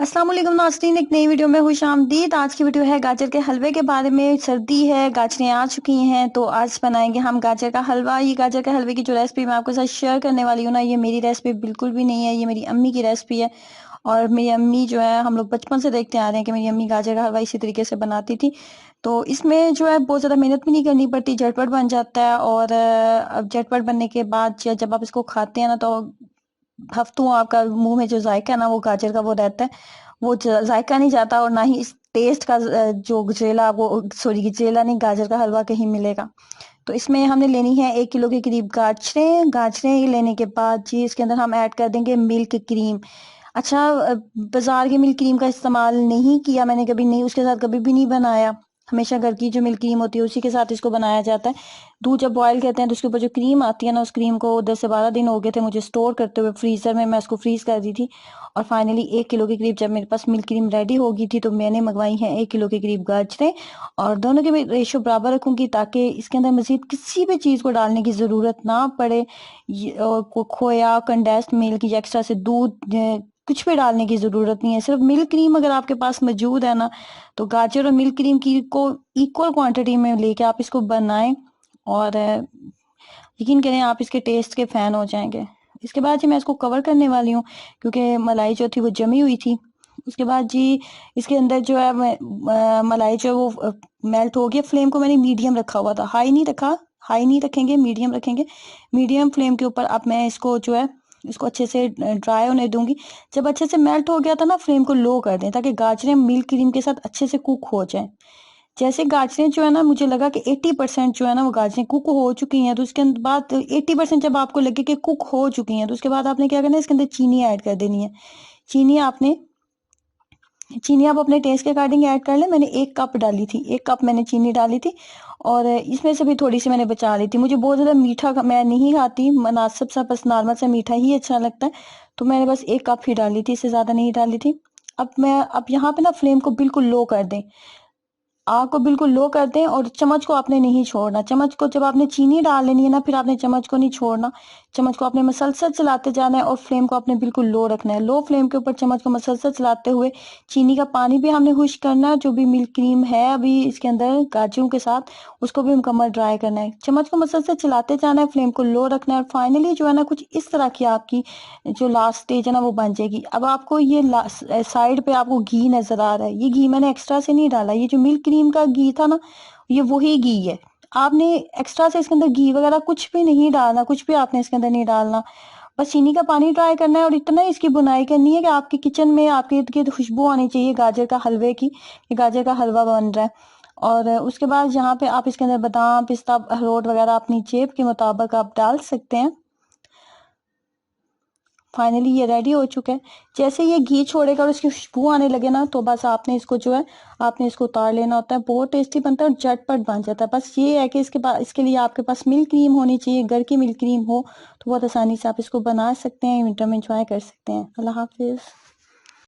अस्सलाम वालेकुम नाज़रीन, एक नई वीडियो में खुशामदीद। आज की वीडियो है गाजर के हलवे के बारे में। सर्दी है, गाजरें आ चुकी हैं, तो आज बनाएंगे हम गाजर का हलवा। ये गाजर के हलवे की जो रेसिपी मैं आपके साथ शेयर करने वाली हूँ ना, ये मेरी रेसिपी बिल्कुल भी नहीं है, ये मेरी अम्मी की रेसिपी है। और मेरी अम्मी जो है, हम लोग बचपन से देखते आ रहे हैं कि मेरी अम्मी गाजर का हलवा इसी तरीके से बनाती थी। तो इसमें जो है बहुत ज़्यादा मेहनत भी नहीं करनी पड़ती, झटपट बन जाता है। और अब झटपट बनने के बाद जब आप इसको खाते हैं ना, तो हफ्तों आपका मुंह में जो जायका है ना, वो गाजर का वो रहता है, वो जायका नहीं जाता। और ना ही इस टेस्ट का जो गजरेला, वो सॉरी गजरेला नहीं, गाजर का हलवा कहीं मिलेगा। तो इसमें हमने लेनी है 1 किलो के करीब गाजरें। गाजरें लेने के बाद जी इसके अंदर हम ऐड कर देंगे मिल्क क्रीम। अच्छा, बाजार की मिल्क क्रीम का इस्तेमाल नहीं किया मैंने कभी, नहीं उसके साथ कभी भी नहीं बनाया। हमेशा घर की जो मिल्क क्रीम होती है उसी के साथ इसको बनाया जाता है। दूध जब बॉयल करते हैं तो उसके ऊपर जो क्रीम आती है ना, उस क्रीम को 10 से 12 दिन हो गए थे मुझे स्टोर करते हुए फ्रीजर में, मैं उसको फ्रीज कर दी थी। और फाइनली 1 किलो के करीब जब मेरे पास मिल्क क्रीम रेडी हो गई थी, तो मैंने मंगवाई है 1 किलो के करीब गाजरें। और दोनों के मैं रेशो बराबर रखूंगी, ताकि इसके अंदर मजीद किसी भी चीज को डालने की जरूरत ना पड़े। और खोया, कंडेंस्ड मिल्क या एक्स्ट्रा से दूध, कुछ भी डालने की जरूरत नहीं है। सिर्फ मिल्क क्रीम अगर आपके पास मौजूद है ना, तो गाजर और मिल्क क्रीम की को इक्वल क्वांटिटी में लेके आप इसको बनाएं। और यकीन करें, आप इसके टेस्ट के फैन हो जाएंगे। इसके बाद जी मैं इसको कवर करने वाली हूँ, क्योंकि मलाई जो थी वो जमी हुई थी। उसके बाद जी इसके अंदर जो है मलाई जो है वो मेल्ट हो गया। फ्लेम को मैंने मीडियम रखा हुआ था, हाई नहीं रखा। हाई नहीं रखेंगे, मीडियम रखेंगे। मीडियम फ्लेम के ऊपर अब मैं इसको जो है, इसको अच्छे से ड्राई होने दूंगी। जब अच्छे से मेल्ट हो गया था ना, फ्लेम को लो कर दें, ताकि गाजरें मिल्क क्रीम के साथ अच्छे से कुक हो जाए। जैसे गाजरें जो है ना, मुझे लगा कि 80% जो है ना वो गाजरें कुक हो चुकी हैं, तो उसके बाद 80% जब आपको लगे कि कुक हो चुकी हैं, तो उसके बाद आपने क्या करना है, इसके अंदर चीनी ऐड कर देनी है। चीनी आपने चीनी आप अपने टेस्ट के अकॉर्डिंग ऐड कर लें। मैंने 1 कप डाली थी, 1 कप मैंने चीनी डाली थी। और इसमें से भी थोड़ी सी मैंने बचा ली थी। मुझे बहुत ज़्यादा मीठा मैं नहीं खाती, मुनासिब सा बस नॉर्मल सा मीठा ही अच्छा लगता है। तो मैंने बस 1 कप ही डाली थी, इससे ज़्यादा नहीं डाली थी। अब यहाँ पे ना फ्लेम को बिल्कुल लो कर दें। आग को बिल्कुल लो कर दें, और चम्मच को आपने नहीं छोड़ना। चम्मच को जब आपने चीनी डाल लेनी है ना, फिर आपने चम्मच को नहीं छोड़ना। चम्मच को आपने मसलसल चलाते जाना है, और फ्लेम को आपने बिल्कुल लो रखना है। लो फ्लेम के ऊपर चम्मच को मसलसल चलाते हुए चीनी का पानी भी हमने खुश्क करना है। जो भी मिल्क क्रीम है अभी इसके अंदर गाजरों के साथ, उसको भी मुकम्मल ड्राई करना है। चम्मच को मसलसल चलाते जाना है, फ्लेम को लो रखना है। और फाइनली जो है ना, कुछ इस तरह की आपकी जो लास्ट स्टेज है ना, वो बन जाएगी। अब आपको ये साइड पे आपको घी नजर आ रहा है, ये घी मैंने एक्स्ट्रा से नहीं डाला। ये जो मिल्क क्रीम का घी था ना, ये वही घी है। आपने एक्स्ट्रा से इसके अंदर घी वगैरह कुछ भी नहीं डालना, कुछ भी आपने इसके अंदर नहीं डालना। बस चीनी का पानी ट्राई करना है, और इतना इसकी बुनाई करनी है कि आपके किचन में आपके इर्द गिर्द खुशबू आनी चाहिए गाजर का हलवे की, कि गाजर का हलवा बन रहा है। और उसके बाद यहाँ पे आप इसके अंदर बादाम, पिस्ता, अखरोट वगैरह अपनी जेब के मुताबिक आप डाल सकते हैं। फाइनली ये रेडी हो चुका है। जैसे ये घी छोड़ेगा और इसकी खुशबू आने लगे ना, तो बस आपने इसको जो है, आपने इसको उतार लेना होता है। बहुत टेस्टी बनता है और झटपट बन जाता है। बस ये है कि इसके लिए आपके पास मिल्क क्रीम होनी चाहिए, घर की मिल्क क्रीम हो, तो बहुत आसानी से आप इसको बना सकते हैं, विंटर में इंजॉय कर सकते हैं। अल्लाह हाफिज।